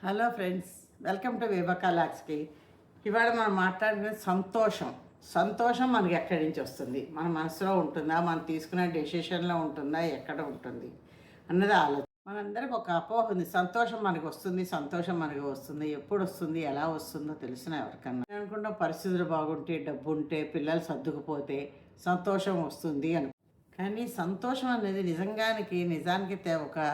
Hello friends, welcome to వివకాలాక్స్కి. ఇవాళ మనం మాట్లాడుకునేది సంతోషం. సంతోషం మనకి ఎక్కడి నుంచి వస్తుంది? మన మనసులో ఉంటుందా, మనం తీసుకునే డెసిషన్లో ఉంటుందా, ఎక్కడ ఉంటుంది అన్నది ఆలోచన. మనందరికి ఒక అపోహ ఉంది, సంతోషం మనకు వస్తుంది, సంతోషం మనకి వస్తుంది. ఎప్పుడు వస్తుంది, ఎలా వస్తుందో తెలిసిన ఎవరికన్నా. నేను అనుకుంటాం పరిస్థితులు బాగుంటే, డబ్బు ఉంటే, పిల్లలు సర్దుకుపోతే సంతోషం వస్తుంది అని. కానీ సంతోషం అనేది నిజానికి ఒక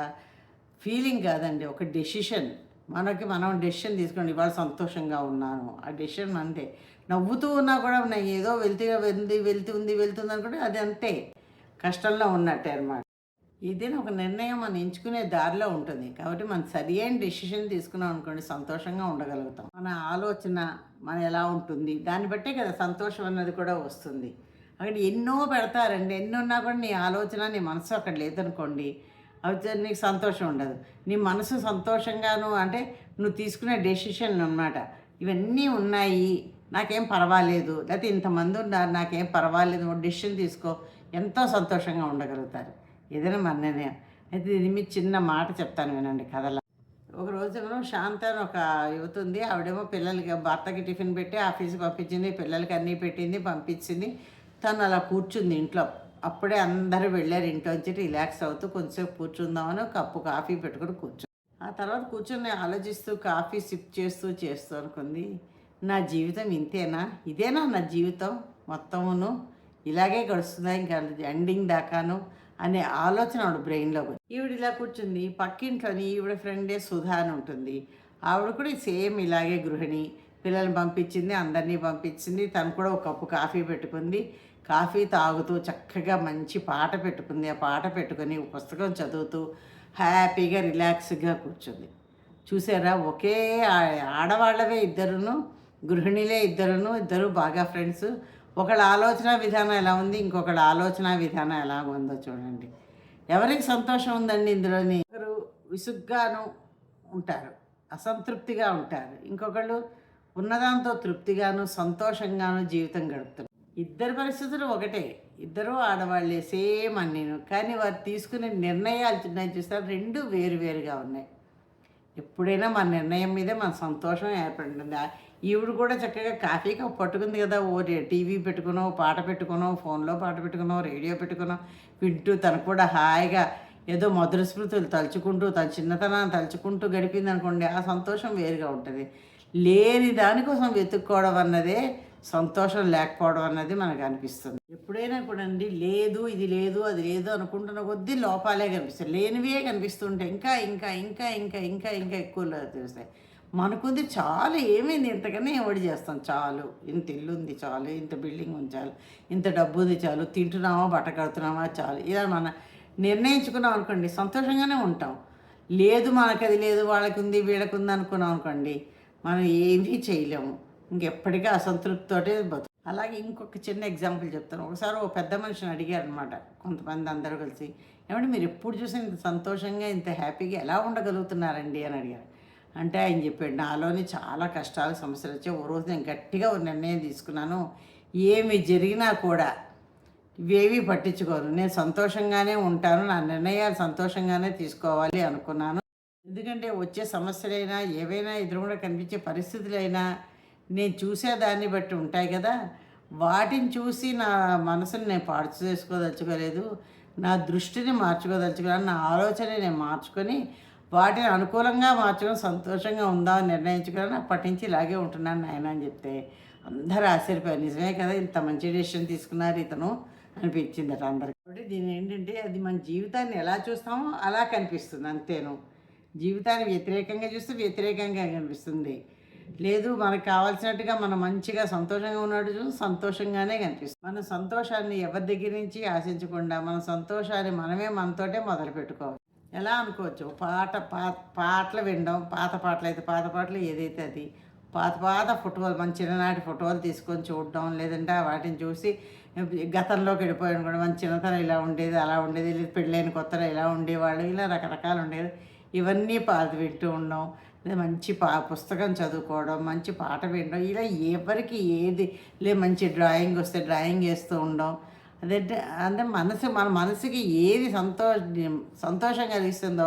ఫీలింగ్ కాదండి, ఒక డెసిషన్. మనం డెసిషన్ తీసుకోండి, ఇవాళ సంతోషంగా ఉన్నాను, ఆ డెసిషన్ అంతే. నవ్వుతూ ఉన్నా కూడా నేను ఏదో వెళ్తుంది అనుకుంటే అది అంతే, కష్టంలో ఉన్నట్టే అనమాట. ఏదైనా ఒక నిర్ణయం మనం ఎంచుకునే దారిలో ఉంటుంది. కాబట్టి మనం సరి అయిన డెసిషన్ తీసుకున్నాం అనుకోండి, సంతోషంగా ఉండగలుగుతాం. మన ఆలోచన మన ఎలా ఉంటుంది దాన్ని బట్టే కదా సంతోషం అన్నది కూడా వస్తుంది. అక్కడ ఎన్నో పెడతారండి, ఎన్ని ఉన్నా కూడా నీ ఆలోచన నీ మనసు అక్కడ లేదనుకోండి, అవి నీకు సంతోషం ఉండదు. నీ మనసు సంతోషంగాను అంటే నువ్వు తీసుకునే డెసిషన్లు అన్నమాట. ఇవన్నీ ఉన్నాయి, నాకేం పర్వాలేదు, లేకపోతే ఇంతమంది ఉన్నారు, నాకేం పర్వాలేదు, నువ్వు డెసిషన్ తీసుకో, ఎంతో సంతోషంగా ఉండగలుగుతారు. ఏదైనా మన నిర్ణయం. అయితే ఇది మీ చిన్న మాట చెప్తాను వినండి కథలా. ఒక రోజేమో శాంత అని ఒక యువత ఉంది. ఆవిడేమో పిల్లలకి భర్తకి టిఫిన్ పెట్టి ఆఫీస్కి పంపించింది, పిల్లలకి అన్నీ పెట్టింది, పంపించింది. తను అలా కూర్చుంది ఇంట్లో. అప్పుడే అందరూ వెళ్ళారు, ఇంట్లోంచి రిలాక్స్ అవుతూ కొంచెంసేపు కూర్చుందామని ఒక కప్పు కాఫీ పెట్టుకుని కూర్చుంది. ఆ తర్వాత కూర్చొని ఆలోచిస్తూ కాఫీ సిప్ చేస్తూ అనుకుంది, నా జీవితం ఇంతేనా, ఇదేనా నా జీవితం మొత్తమును, ఇలాగే గడుస్తుందా ఇంకా ఎండింగ్ దాకాను అనే ఆలోచన ఆవిడ బ్రెయిన్లోకి వచ్చింది. ఈవిడ ఇలా కూర్చుంది. పక్కింట్లోని ఈవిడ ఫ్రెండే సుధా అని ఉంటుంది. ఆవిడ కూడా సేమ్ ఇలాగే గృహిణి. పిల్లల్ని పంపించింది, అందరినీ పంపించింది. తను కూడా ఒక కప్పు కాఫీ పెట్టుకుంది. కాఫీ తాగుతూ చక్కగా మంచి పాట పెట్టుకుంది. ఆ పాట పెట్టుకొని పుస్తకం చదువుతూ హ్యాపీగా రిలాక్స్గా కూర్చుంది. చూసారా, ఒకే ఆడవాళ్ళవే ఇద్దరును, గృహిణిలే ఇద్దరు బాగా ఫ్రెండ్స్. ఒకళ్ళ ఆలోచన విధానం ఎలా ఉంది, ఇంకొకళ్ళ ఆలోచన విధానం ఎలా ఉందో చూడండి. ఎవరికి సంతోషం ఉందండి ఇందులోని? ఒకరు విసుగ్గాను ఉంటారు, అసంతృప్తిగా ఉంటారు. ఇంకొకళ్ళు ఉన్నదాంతో తృప్తిగాను సంతోషంగాను జీవితం గడుపుతారు. ఇద్దరి పరిస్థితులు ఒకటే, ఇద్దరు ఆడవాళ్ళే, సేమ్ అన్నీను. కానీ వారు తీసుకునే నిర్ణయాలు ఉన్నాయి చూస్తారు, రెండు వేరువేరుగా ఉన్నాయి. ఎప్పుడైనా మన నిర్ణయం మీదే మన సంతోషం ఏర్పడుతుంది. ఈవిడ కూడా చక్కగా కాఫీ కప్ పట్టుకుంది కదా, ఓ టీవీ పెట్టుకునో, పాట పెట్టుకునో, ఫోన్లో పాట పెట్టుకునో, రేడియో పెట్టుకునో వింటూ తను కూడా హాయిగా ఏదో మధుర స్మృతులు తలుచుకుంటూ, తన చిన్నతనాన్ని తలుచుకుంటూ గడిపింది అనుకోండి, ఆ సంతోషం వేరుగా ఉంటుంది. లేని దానికోసం వెతుక్కోవడం అన్నదే సంతోషం లేకపోవడం అన్నది మనకు అనిపిస్తుంది. ఎప్పుడైనా కూడా అండి, లేదు ఇది లేదు అది లేదు అనుకుంటున్న కొద్దీ లోపాలే కనిపిస్తాయి, లేనివే కనిపిస్తుంటాయి. ఇంకా ఇంకా ఇంకా ఇంకా ఇంకా ఇంకా ఎక్కువ తెలుస్తాయి. మనకుంది చాలు, ఏమైంది ఇంతకన్నా ఎవడి చేస్తాం, చాలు, ఇంత ఇల్లు ఉంది చాలు, ఇంత బిల్డింగ్ ఉంది చాలు, ఇంత డబ్బు ఉంది చాలు, తింటున్నామా బట్ట కడుతున్నామా చాలు, ఇలా మనం నిర్ణయించుకున్నాం అనుకోండి సంతోషంగానే ఉంటాం. లేదు మనకు అది లేదు, వాళ్ళకి ఉంది వీళ్ళకి ఉంది అనుకున్నాం అనుకోండి, మనం ఏమీ చేయలేము, ఇంకెప్పటికీ అసంతృప్తితోటే బతు. అలాగే ఇంకొక చిన్న ఎగ్జాంపుల్ చెప్తాను. ఒకసారి ఓ పెద్ద మనిషిని అడిగారు అనమాట కొంతమంది అందరూ కలిసి, ఏమంటే మీరు ఎప్పుడు చూసినా ఇంత సంతోషంగా ఇంత హ్యాపీగా ఎలా ఉండగలుగుతున్నారండి అని అడిగారు. అంటే ఆయన చెప్పాడు, నాలోని చాలా కష్టాలు సమస్యలు వచ్చాయి, ఓ రోజు నేను గట్టిగా ఒక నిర్ణయం తీసుకున్నాను, ఏమి జరిగినా కూడా ఇవేవి పట్టించుకోను, నేను సంతోషంగానే ఉంటాను, నా నిర్ణయాలు సంతోషంగానే తీసుకోవాలి అనుకున్నాను. ఎందుకంటే వచ్చే సమస్యలైనా ఏవైనా ఎదురుగుండా కనిపించే పరిస్థితులైనా నేను చూసేదాన్ని బట్టి ఉంటాయి కదా, వాటిని చూసి నా మనసుని నేను పాడు చేసుకోదలుచుకోలేదు, నా దృష్టిని మార్చుకోదలుచుకున్నాను, నా ఆలోచన నేను మార్చుకొని వాటిని అనుకూలంగా మార్చుకొని సంతోషంగా ఉందామని నిర్ణయించుకున్నాను. అప్పటి నుంచి ఇలాగే ఉంటున్నాను నాయన అని చెప్తే అందరూ ఆశ్చర్యపోయారు. నిజమే కదా, ఇంత మంచి డెసిషన్ తీసుకున్నారు ఇతను అనిపించిందట అందరికి. కాబట్టి దీని ఏంటంటే, అది మన జీవితాన్ని ఎలా చూస్తామో అలా కనిపిస్తుంది అంతేను. జీవితాన్ని వ్యతిరేకంగా చూస్తే వ్యతిరేకంగా కనిపిస్తుంది. లేదు, మనకు కావాల్సినట్టుగా మనం మంచిగా సంతోషంగా ఉన్నట్టు చూసి సంతోషంగానే కనిపిస్తుంది. మన సంతోషాన్ని ఎవరి దగ్గర నుంచి ఆశించకుండా మన సంతోషాన్ని మనమే మనతోటే మొదలు పెట్టుకోవాలి. ఎలా అనుకోవచ్చు, పాటలు వినడం, పాత పాటలు ఏదైతే అది పాత ఫోటోలు, మన చిన్ననాటి ఫోటోలు తీసుకొని చూడడం, లేదంటే వాటిని చూసి గతంలోకి వెళ్ళిపోయాను కూడా, మన చిన్నతనం ఇలా ఉండేది అలా ఉండేది, లేదు పెళ్ళైన కొత్తలో ఇలా ఉండేవాళ్ళు, ఇలా రకరకాలు ఉండేది. ఇవన్నీ పాత వింటూ ఉండడం, మంచి పుస్తకం చదువుకోవడం, మంచి పాట వినడం, ఇలా ఎవరికి ఏది మంచి డ్రాయింగ్ వస్తే డ్రాయింగ్ వేస్తూ ఉండడం. అదంటే అంటే మన మనసుకి ఏది సంతోషం కలిగిస్తుందో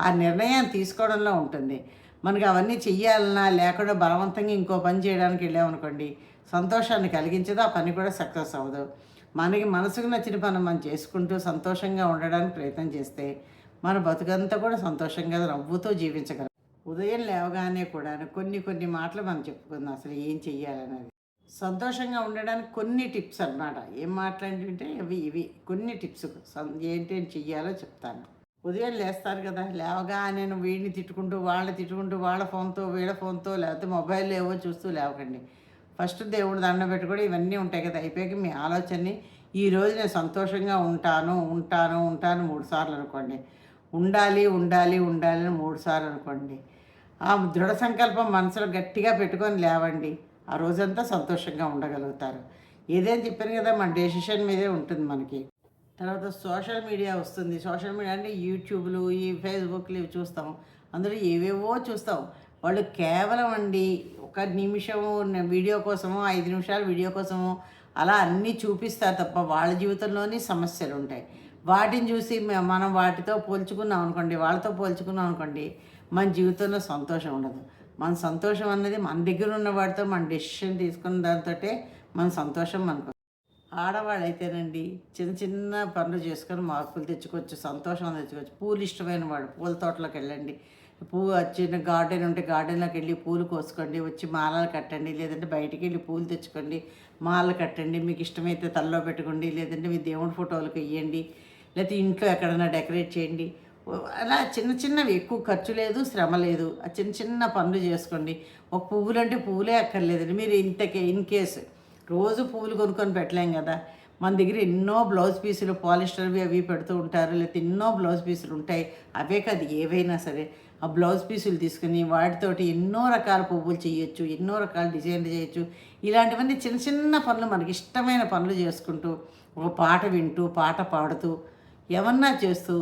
ఆ నిర్ణయం తీసుకోవడంలో ఉంటుంది. మనకి అవన్నీ చెయ్యాలన్నా లేకుండా బలవంతంగా ఇంకో పని చేయడానికి వెళ్ళామనుకోండి, సంతోషాన్ని కలిగించదు, ఆ పని కూడా సక్సెస్ అవ్వదు. మనకి మనసుకు నచ్చిన పని మనం చేసుకుంటూ సంతోషంగా ఉండడానికి ప్రయత్నం చేస్తే మన బతుకంతా కూడా సంతోషంగా నవ్వుతూ జీవించగలం. ఉదయం లేవగానే కూడా కొన్ని కొన్ని మాటలు మనం చెప్పుకుందాం అసలు ఏం చెయ్యాలనేది. సంతోషంగా ఉండడానికి కొన్ని టిప్స్ అన్నమాట. ఏం మాట్లాడింటే ఇవి కొన్ని టిప్స్ ఏంటేం చెయ్యాలో చెప్తాను. ఉదయం లేస్తారు కదా, లేవగానే వీడిని తిట్టుకుంటూ వాళ్ళని తిట్టుకుంటూ వాళ్ళ ఫోన్తో వీళ్ళ ఫోన్తో లేకపోతే మొబైల్ ఏవో చూస్తూ లేవకండి. ఫస్ట్ దేవుడు దండం పెట్టుకోవడం ఇవన్నీ ఉంటాయి కదా, అయిపోయాక మీ ఆలోచనని ఈరోజు నేను సంతోషంగా ఉంటాను ఉంటాను ఉంటాను 3 సార్లు అనుకోండి. ఉండాలి ఉండాలి ఉండాలి అని 3 సార్లు అనుకోండి. ఆ దృఢ సంకల్పం మనసులో గట్టిగా పెట్టుకొని లేవండి. ఆ రోజంతా సంతోషంగా ఉండగలుగుతారు. ఏదేం చెప్పాను కదా, మన డెసిషన్ మీదే ఉంటుంది మనకి. తర్వాత సోషల్ మీడియా వస్తుంది. సోషల్ మీడియా అంటే యూట్యూబ్లు, ఈ ఫేస్బుక్లు ఇవి చూస్తాం. అందులో ఏవేవో చూస్తాం. వాళ్ళు కేవలం అండి ఒక నిమిషము వీడియో కోసమో, 5 నిమిషాల వీడియో కోసమో అలా అన్నీ చూపిస్తారు తప్ప వాళ్ళ జీవితంలోని సమస్యలు ఉంటాయి. వాటిని చూసి మనం వాటితో పోల్చుకున్నాం అనుకోండి, వాళ్ళతో పోల్చుకున్నాం అనుకోండి, మన జీవితంలో సంతోషం ఉండదు. మన సంతోషం అన్నది మన దగ్గర ఉన్న వాటితో మన డెసిషన్ తీసుకున్న దాంతోటే మన సంతోషం మనకు. ఆడవాళ్ళైతేనండి చిన్న చిన్న పనులు చేసుకొని మార్పులు తెచ్చుకోవచ్చు, సంతోషం తెచ్చుకోవచ్చు. పూలు ఇష్టమైన వాడు పూల తోటలోకి వెళ్ళండి. చిన్న గార్డెన్ ఉంటే గార్డెన్లోకి వెళ్ళి పూలు కోసుకోండి, వచ్చి మాలలు కట్టండి. లేదంటే బయటికి వెళ్ళి పూలు తెచ్చుకోండి, మాలలు కట్టండి. మీకు ఇష్టమైతే తలలో పెట్టుకోండి, లేదంటే మీ దేవుడి ఫోటోలకు వెయ్యండి, లేకపోతే ఇంట్లో ఎక్కడైనా డెకరేట్ చేయండి. అలా చిన్న చిన్నవి, ఎక్కువ ఖర్చు లేదు, శ్రమ లేదు. ఆ చిన్న చిన్న పనులు చేసుకోండి. ఒక పువ్వులు అంటే పువ్వులే అక్కర్లేదండి. మీరు ఇన్ కేసు రోజు పువ్వులు కొనుక్కొని పెట్టలేం కదా. మన దగ్గర ఎన్నో బ్లౌజ్ పీసులు పాలిస్టర్వి అవి పెడుతూ ఉంటారు, లేకపోతే ఎన్నో బ్లౌజ్ పీసులు ఉంటాయి. అవే కాదు ఏవైనా సరే ఆ బ్లౌజ్ పీసులు తీసుకుని వాటితోటి ఎన్నో రకాల పువ్వులు చేయొచ్చు, ఎన్నో రకాల డిజైన్లు చేయొచ్చు. ఇలాంటివన్నీ చిన్న చిన్న పనులు మనకి ఇష్టమైన పనులు చేసుకుంటూ ఒక పాట వింటూ పాట పాడుతూ ఏమన్నా చేస్తూ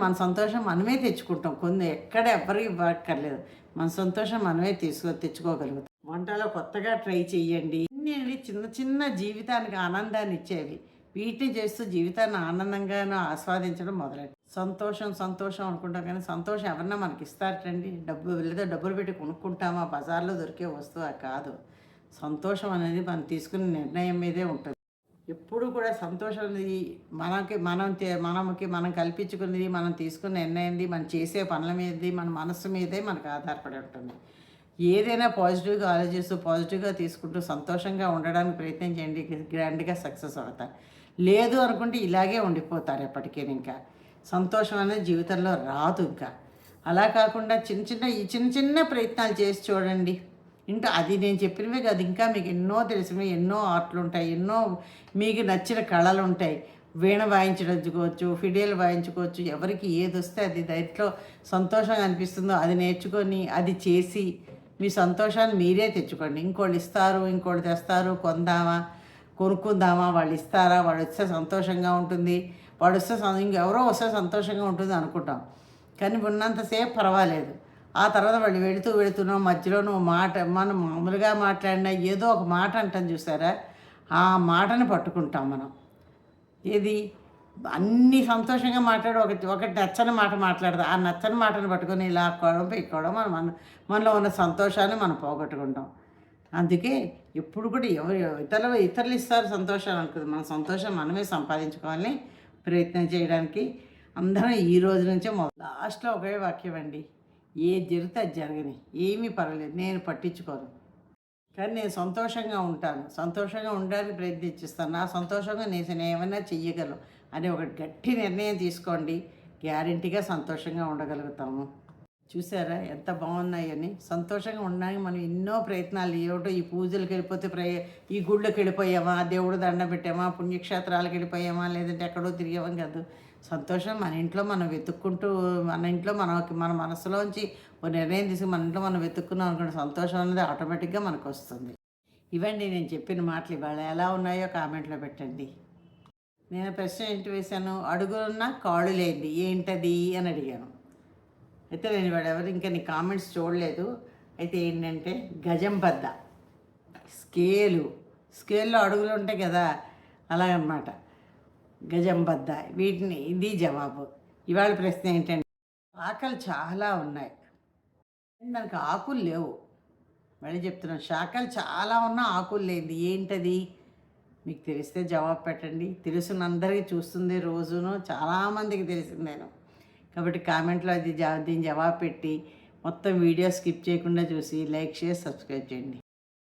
మన సంతోషం మనమే తెచ్చుకుంటాం. ఎక్కడ ఎవ్వరికి ఇవ్వక్కర్లేదు. మన సంతోషం మనమే తెచ్చుకోగలుగుతాం. వంటలో కొత్తగా ట్రై చేయండి. ఇన్ని చిన్న చిన్న జీవితానికి ఆనందాన్ని ఇచ్చేవి. వీటిని చేస్తూ జీవితాన్ని ఆనందంగానూ ఆస్వాదించడం మొదలెట్టు. సంతోషం సంతోషం అనుకుంటాం కానీ సంతోషం ఎవరన్నా మనకి ఇస్తారండి? లేదా డబ్బులు పెట్టి కొనుక్కుంటామా? బజార్లో దొరికే వస్తువు కాదు. సంతోషం అనేది మనం తీసుకునే నిర్ణయం మీదే ఉంటుంది. ఎప్పుడు కూడా సంతోషం అనేది మనం కల్పించుకున్నది, మనం తీసుకున్న నిర్ణయంది, మనం చేసే పనుల మీదది, మన మనస్సు మీదే మనకు ఆధారపడి ఉంటుంది. ఏదైనా పాజిటివ్గా ఆలోచిస్తూ పాజిటివ్గా తీసుకుంటూ సంతోషంగా ఉండడానికి ప్రయత్నం చేయండి, గ్రాండ్గా సక్సెస్ అవుతారు. లేదు అనుకుంటే ఇలాగే ఉండిపోతారు ఎప్పటికీ. ఇంకా సంతోషం అనేది జీవితంలో రాదు. ఇంకా అలా కాకుండా చిన్న చిన్న ప్రయత్నాలు చేసి చూడండి. ఇంకా అది నేను చెప్పినవే కాదు, ఇంకా మీకు ఎన్నో తెలిసినవి, ఎన్నో ఆర్ట్లు ఉంటాయి, ఎన్నో మీకు నచ్చిన కళలు ఉంటాయి. వీణ వాయించుకోవచ్చు, ఫిడేలు వాయించుకోవచ్చు. ఎవరికి ఏది వస్తే అది దాంట్లో సంతోషంగా అనిపిస్తుందో అది నేర్చుకొని అది చేసి మీ సంతోషాన్ని మీరే తెచ్చుకోండి. ఇంకోళ్ళు ఇస్తారు, ఇంకోళ్ళు తెస్తారు, కొనుక్కుందామా, వాళ్ళు ఇస్తారా, వాడు వస్తే సంతోషంగా ఉంటుంది, వాడు వస్తే ఇంకెవరో వస్తే సంతోషంగా ఉంటుంది అనుకుంటాం. కానీ ఉన్నంతసేపు పర్వాలేదు. ఆ తర్వాత వాళ్ళు వెళుతున్నాం మధ్యలో మనం మామూలుగా మాట్లాడినా ఏదో ఒక మాట అంటాం చూసారా, ఆ మాటను పట్టుకుంటాం మనం. ఏది అన్నీ సంతోషంగా మాట్లాడి ఒకటి నచ్చని మాట మాట్లాడతాం. ఆ నచ్చని మాటను పట్టుకొని ఇలా పెట్టుకోవడం మనలో ఉన్న సంతోషాన్ని మనం పోగొట్టుకుంటాం. అందుకే ఎప్పుడు కూడా ఇతరులు ఇస్తారు సంతోషాలు అనుకుంది, మన సంతోషం మనమే సంపాదించుకోవాలని ప్రయత్నం చేయడానికి అందరం ఈ రోజు నుంచే లాస్ట్లో ఒకే వాక్యం అండి, ఏది జరిగితే అది జరగని, ఏమీ పర్వాలేదు, నేను పట్టించుకోను, కానీ నేను సంతోషంగా ఉంటాను, సంతోషంగా ఉండడానికి ప్రయత్నిస్తాను, నా సంతోషంగా నేను ఏమైనా చెయ్యగలను అని ఒక గట్టి నిర్ణయం తీసుకోండి. గ్యారెంటీగా సంతోషంగా ఉండగలుగుతాము. చూసారా ఎంత బాగున్నాయని? సంతోషంగా ఉండడానికి మనం ఎన్నో ప్రయత్నాలు, ఏమిటో ఈ పూజలకు వెళ్ళిపోతే ఈ గుళ్ళకి వెళ్ళిపోయామా, దేవుడు దండం పెట్టామా, పుణ్యక్షేత్రాలకు వెళ్ళిపోయామా, లేదంటే ఎక్కడో తిరిగామని కాదు. సంతోషం మన ఇంట్లో మనం వెతుక్కుంటూ, మన ఇంట్లో మన మనసులోంచి ఒక నిర్ణయం తీసుకుని మన ఇంట్లో మనం వెతుక్కున్నాం అనుకోండి, సంతోషం అనేది ఆటోమేటిక్గా మనకు వస్తుంది. ఇవండి నేను చెప్పిన మాటలు. ఇవాళ ఎలా ఉన్నాయో కామెంట్లో పెట్టండి. నేను ప్రశ్న ఏంటి వేశాను, అడుగున్న కాళ్ళు లేనిది ఏంటది అని అడిగాను. అయితే నేను ఇవాళ ఇంకా నీ కామెంట్స్ చూడలేదు. అయితే ఏంటంటే గజం బద్ద, స్కేల్లో అడుగులు ఉంటాయి కదా, అలాగనమాట గజం బద్ద. ఇది జవాబు. ఇవాళ ప్రశ్న ఏంటంటే ఆకలి చాలా ఉన్నాయి, దానికి ఆకులు లేవు. మళ్ళీ చెప్తున్నాను, శాఖలు చాలా ఉన్నా ఆకులు లేనిది ఏంటది? మీకు తెలిస్తే జవాబు పెట్టండి. తెలుసునందరికీ చూస్తుంది రోజును, చాలామందికి తెలిసింది నేను. కాబట్టి కామెంట్లో దీని జవాబు పెట్టి మొత్తం వీడియో స్కిప్ చేయకుండా చూసి లైక్, షేర్, సబ్స్క్రైబ్ చేయండి.